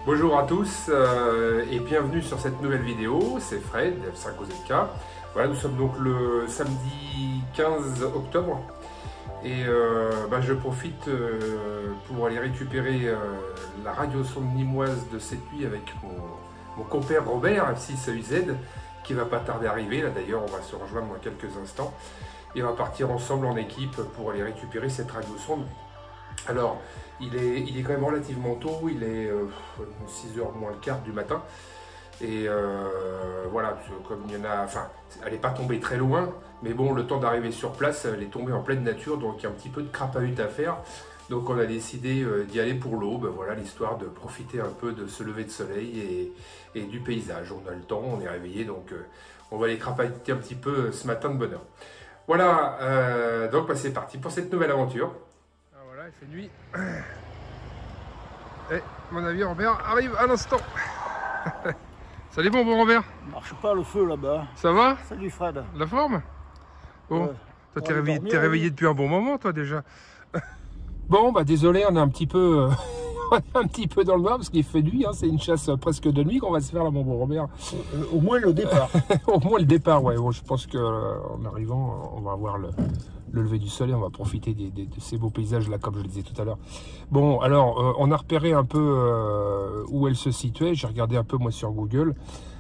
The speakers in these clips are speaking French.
Bonjour à tous et bienvenue sur cette nouvelle vidéo, c'est Fred, F5OZK. Voilà, nous sommes donc le samedi 15 octobre et je profite pour aller récupérer la radiosonde nîmoise de cette nuit avec mon compère Robert, F6UZ, qui va pas tarder à arriver. Là d'ailleurs, on va se rejoindre dans quelques instants et on va partir ensemble en équipe pour aller récupérer cette radiosonde. Alors, il est quand même relativement tôt, il est 6h moins le quart du matin. Et voilà, comme il y en a, enfin, elle n'est pas tombée très loin, mais bon, le temps d'arriver sur place, elle est tombée en pleine nature, donc il y a un petit peu de crapahute à faire. Donc on a décidé d'y aller pour l'aube, voilà, l'histoire de profiter un peu de ce lever de soleil et du paysage. On a le temps, on est réveillé, donc on va aller crapahuter un petit peu ce matin de bonne heure. Voilà, donc c'est parti pour cette nouvelle aventure. Voilà, il fait nuit. Et mon ami Robert arrive à l'instant. Salut bon Robert. Marche pas le feu là-bas. Ça va? Salut Fred. La forme? Bon, toi t'es réveillé depuis un bon moment toi déjà. Bon bah désolé, on est un petit peu dans le noir parce qu'il fait nuit, hein, c'est une chasse presque de nuit qu'on va se faire là mon bon Robert. Au moins le départ. Au moins le départ, ouais. Bon, je pense qu'en arrivant, on va voir le lever du soleil, on va profiter de ces beaux paysages là, comme je le disais tout à l'heure. Bon, alors, on a repéré un peu où elle se situait, j'ai regardé un peu moi sur Google.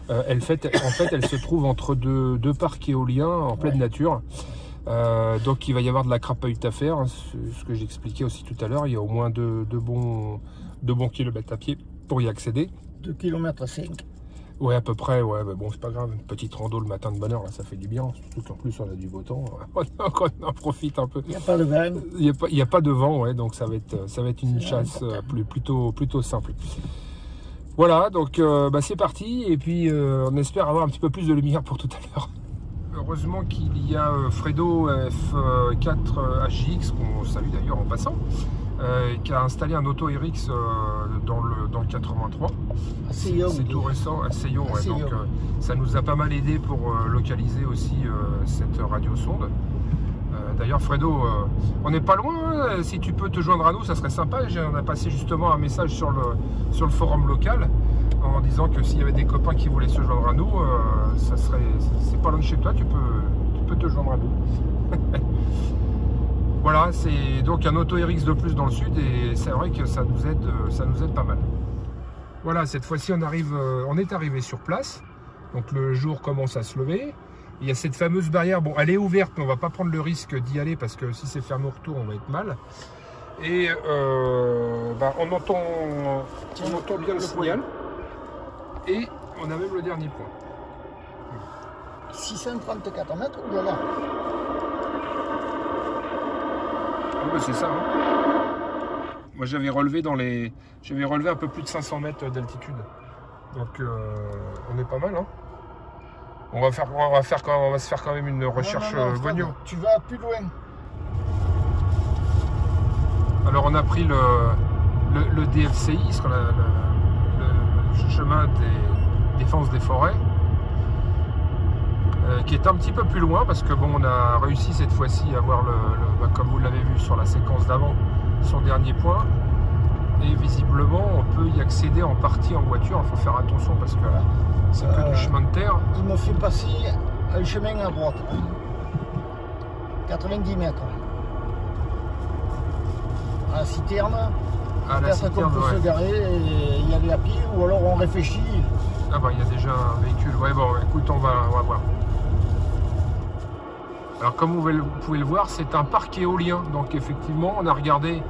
En fait, elle se trouve entre deux parcs éoliens en pleine nature. Donc il va y avoir de la crapahute à faire, hein, ce que j'expliquais aussi tout à l'heure. Il y a au moins deux bons kilomètres à pied pour y accéder. 2,5 km. Ouais, à peu près, ouais, mais bon, c'est pas grave, une petite rando le matin de bonne heure, là, ça fait du bien, surtout qu'en plus on a du beau temps, on en profite un peu. Il n'y a pas de vent. Il n'y a pas de vent, ouais, donc ça va être une chasse plutôt simple. Voilà, donc c'est parti, et puis on espère avoir un petit peu plus de lumière pour tout à l'heure. Heureusement qu'il y a Fredo F4HJX, qu'on salue d'ailleurs en passant, qui a installé un auto RX dans le 83. C'est tout récent, assez young, ouais, donc ça nous a pas mal aidé pour localiser aussi cette radiosonde. D'ailleurs Fredo, on n'est pas loin, hein, si tu peux te joindre à nous, ça serait sympa. On a passé justement un message sur le forum local en disant que s'il y avait des copains qui voulaient se joindre à nous, c'est pas loin de chez toi, tu peux te joindre à nous. Voilà, c'est donc un auto RX de plus dans le sud et c'est vrai que ça nous aide pas mal. Voilà, cette fois-ci on est arrivé sur place, donc le jour commence à se lever. Il y a cette fameuse barrière, bon elle est ouverte mais on va pas prendre le risque d'y aller parce que si c'est fermé au retour on va être mal. Et on entend bien le signal et on a même le dernier point. 634 mètres, voilà. C'est ça. Hein. Moi j'avais relevé un peu plus de 500 mètres d'altitude. Donc on est pas mal. Hein. On va se faire quand même une recherche Voigno. Tu vas plus loin. Alors on a pris le DFCI, le chemin des défense des forêts, qui est un petit peu plus loin parce que bon, on a réussi cette fois-ci à avoir comme vous l'avez vu sur la séquence d'avant, son dernier point. Et visiblement, on peut y accéder en partie en voiture. Il faut faire attention parce que c'est que du chemin de terre. Il me fait passer un chemin à droite. 90 mètres. À la citerne. Peut-être qu'on peut se garer et y aller à pied ou alors on réfléchit. Ah bah il y a déjà un véhicule. Ouais bon écoute, on va voir. Alors comme vous pouvez le voir, c'est un parc éolien. Donc effectivement, on a regardé.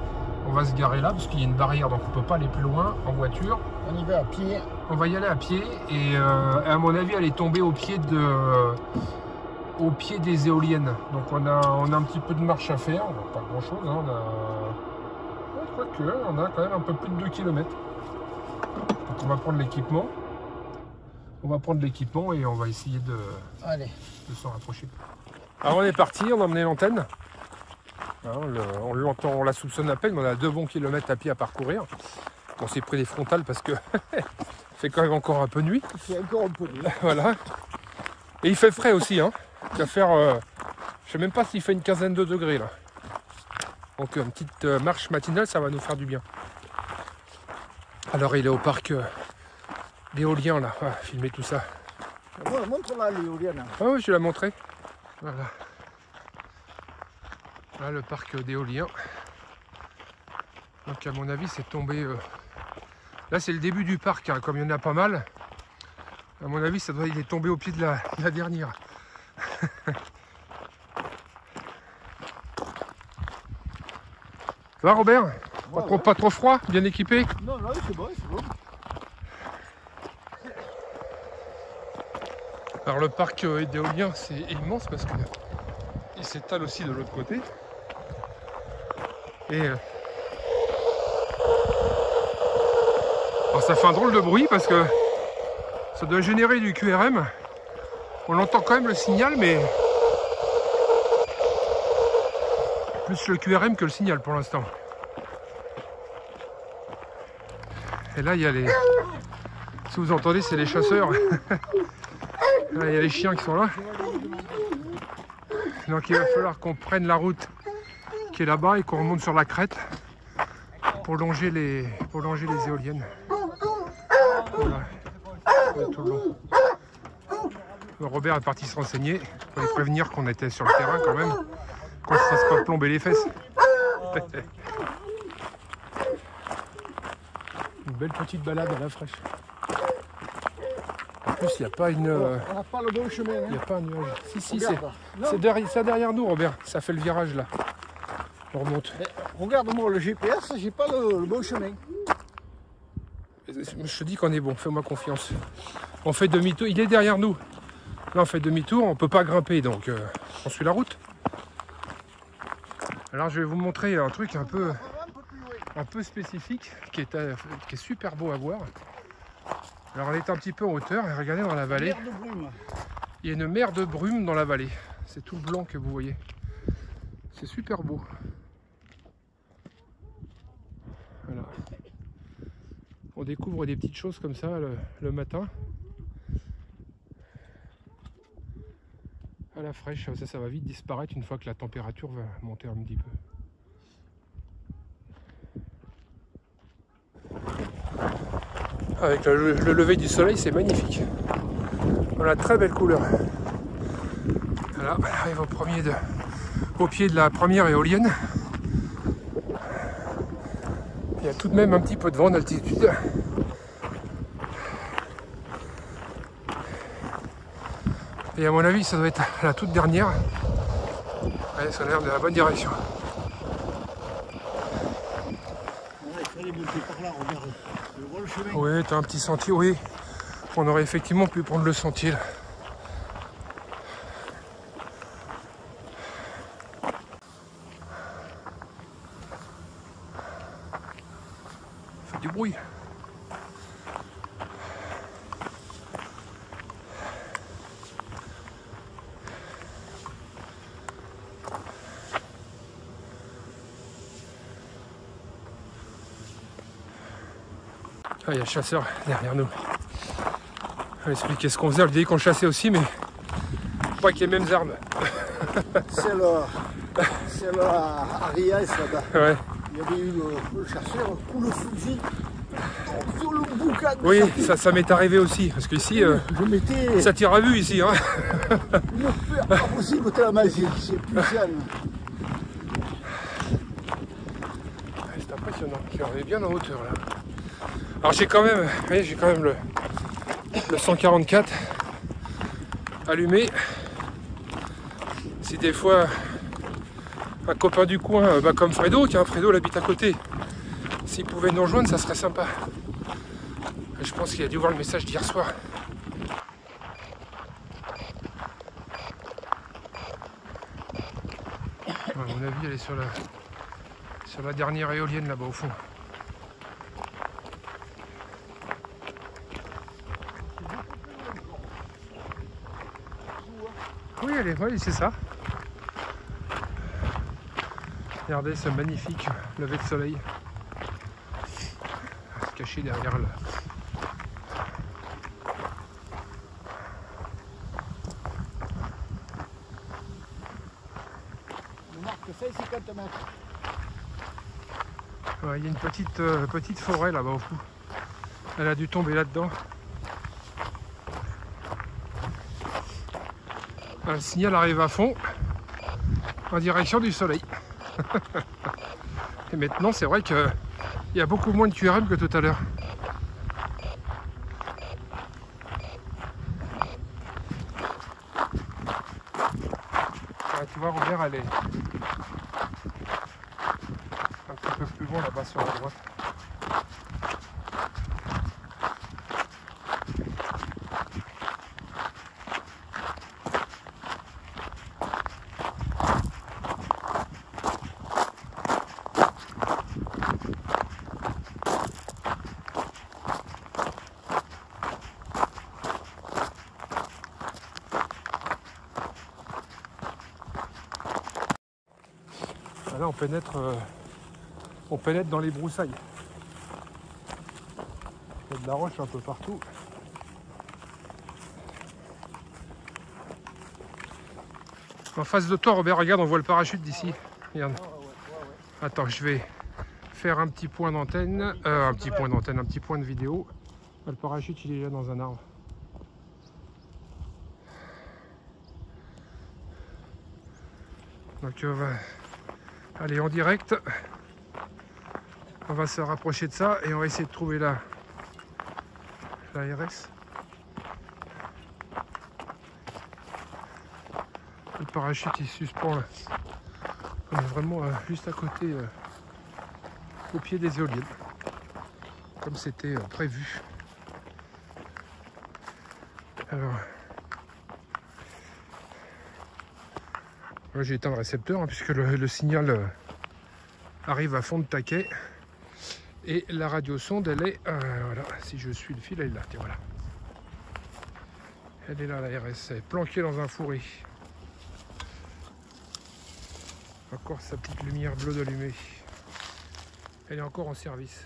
On va se garer là parce qu'il y a une barrière, donc on ne peut pas aller plus loin en voiture. On y va à pied. On va y aller à pied et à mon avis, elle est tombée au pied des éoliennes. Donc on a un petit peu de marche à faire. Pas grand chose. Hein. On a quand même un peu plus de 2 km. Donc on va prendre l'équipement. Et on va essayer de s'en rapprocher. Alors on est parti, on a emmené l'antenne. On l'entend, on la soupçonne à peine, mais on a 2 bons kilomètres à pied à parcourir. On s'est pris les frontales parce que il fait quand même encore un peu nuit. Il fait encore un peu nuit. Voilà. Et il fait frais aussi. Hein. Il va faire, je sais même pas s'il fait une quinzaine de degrés là. Donc une petite marche matinale, ça va nous faire du bien. Alors il est au parc d'éolien là, on va filmer tout ça. Montre-la l'éolienne. Ah oui, je l'ai montré. Voilà. Là le parc d'éolien. Donc à mon avis c'est tombé... Là c'est le début du parc, hein, comme il y en a pas mal. À mon avis il est tombé au pied de la dernière. Ça va Robert? Pas trop froid? Bien équipé? Non, c'est bon, c'est bon. Alors le parc d'éolien c'est immense parce que il s'étale aussi de l'autre côté. Et alors ça fait un drôle de bruit parce que ça doit générer du QRM. On entend quand même le signal, mais plus le QRM que le signal pour l'instant. Et là il y a les... Si vous entendez, c'est les chasseurs. Là, il y a les chiens qui sont là. Donc il va falloir qu'on prenne la route qui est là-bas et qu'on remonte sur la crête pour longer les éoliennes. Voilà. Tout le long. Robert est parti se renseigner pour les prévenir qu'on était sur le terrain quand même, qu'on ne se fasse pas plomber les fesses. Une belle petite balade à la fraîche. En plus, il n'y a pas une... On n'a pas le bon chemin. Il n'y a pas un nuage. Si, c'est derrière nous, Robert. Ça fait le virage là. On remonte. Regarde-moi le GPS, j'ai pas le bon chemin. Je te dis qu'on est bon, fais-moi confiance. On fait demi-tour, il est derrière nous. Là, on fait demi-tour, on ne peut pas grimper, donc on suit la route. Alors, je vais vous montrer un truc un peu spécifique qui est super beau à voir. Alors, elle est un petit peu en hauteur, et regardez dans la vallée. Il y a une mer de brume dans la vallée. C'est tout le blanc que vous voyez. C'est super beau. Voilà. On découvre des petites choses comme ça le matin. À la fraîche, ça va vite disparaître une fois que la température va monter un petit peu. Avec le lever du soleil, c'est magnifique. Voilà, très belle couleur. Voilà, on arrive au pied de la première éolienne. Il y a tout de même un petit peu de vent d'altitude. Et à mon avis, ça doit être la toute dernière. Ouais, ça a l'air de la bonne direction. Il fallait monter par là, regarde. Tu vois le chemin? Oui, tu as un petit sentier, oui. On aurait effectivement pu prendre le sentier là. Ça fait du bruit. Ah, il y a le chasseur derrière nous. On va expliquer ce qu'on faisait. On lui dit qu'on chassait aussi, mais pas avec les mêmes armes. C'est le Arias là-bas. Ouais. Il y avait eu le chasseur, ou le fusil. Sur le boucan. Oui, ça m'est arrivé aussi. Parce qu'ici, ça tire à vue ici. Hein. Une peur pas possible de la magie. C'est plus jeune. C'est impressionnant. On est bien en hauteur là. Alors j'ai quand même le 144 allumé. Si des fois un copain du coin, comme Fredo, tiens, Fredo il habite à côté, s'il pouvait nous rejoindre, ça serait sympa. Je pense qu'il a dû voir le message d'hier soir. À mon avis, elle est sur la dernière éolienne là-bas au fond. Oui, c'est ça. Regardez ce magnifique lever de soleil. Se cacher derrière le... On marque 50 mètres. Ouais, il y a une petite forêt là-bas au fond. Elle a dû tomber là-dedans. Le signal arrive à fond en direction du soleil. Et maintenant, c'est vrai qu'il y a beaucoup moins de QRM que tout à l'heure. Tu vois, Robert, elle est un petit peu plus loin là-bas sur la droite. Là, on pénètre dans les broussailles. Il y a de la roche un peu partout. En face de toi, Robert, regarde, on voit le parachute d'ici. Regarde. Attends, je vais faire un petit point d'antenne. Un petit point de vidéo. Le parachute, il est là dans un arbre. Donc, allez, en direct, on va se rapprocher de ça et on va essayer de trouver la RS. Le parachute il suspend là. On est vraiment juste à côté, au pied des éoliennes, comme c'était prévu. Alors, j'ai éteint le récepteur hein, puisque le signal arrive à fond de taquet et la radiosonde elle est voilà, si je suis le fil elle est là, tiens, voilà, elle est là, la RS, elle est planquée dans un fourré, encore sa petite lumière bleue allumée, elle est encore en service.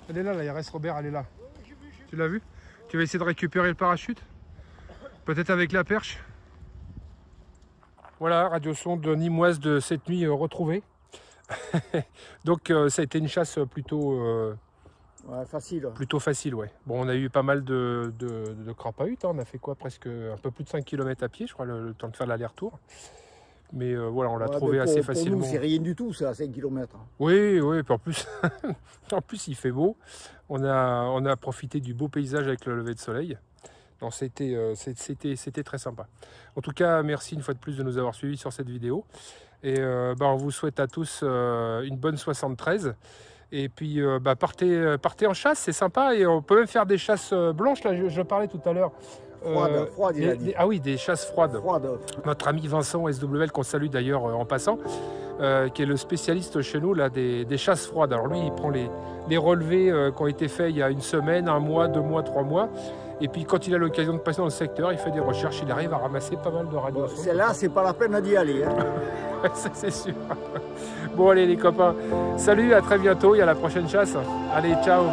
Elle est là, la RS, Robert, elle est là. Tu l'as vu? Tu vas essayer de récupérer le parachute? Peut-être avec la perche. Voilà, radiosonde nimoise de cette nuit retrouvée. Donc ça a été une chasse plutôt ouais, facile. Plutôt facile, ouais. Bon, on a eu pas mal de crapahuts. Hein. On a fait quoi? Presque un peu plus de 5 km à pied, je crois, le temps de faire l'aller-retour. Mais voilà, on l'a trouvé assez facilement. Pour nous, c'est rien du tout, c'est à 5 km. Oui, oui, puis en plus, en plus, il fait beau. On a profité du beau paysage avec le lever de soleil. Non, c'était très sympa. En tout cas, merci une fois de plus de nous avoir suivis sur cette vidéo. Et on vous souhaite à tous une bonne 73. Et puis, partez en chasse, c'est sympa. Et on peut même faire des chasses blanches. Là, je parlais tout à l'heure. Froide, il a dit. Ah oui, des chasses froides. Notre ami Vincent SWL, qu'on salue d'ailleurs en passant, qui est le spécialiste chez nous là, des chasses froides. Alors lui, il prend les relevés qui ont été faits il y a une semaine, 1 mois, 2 mois, 3 mois. Et puis quand il a l'occasion de passer dans le secteur, il fait des recherches, il arrive à ramasser pas mal de radios. Celle-là, c'est pas la peine d'y aller. Hein. Ça c'est sûr. Bon allez les copains, salut, à très bientôt et à la prochaine chasse. Allez, ciao.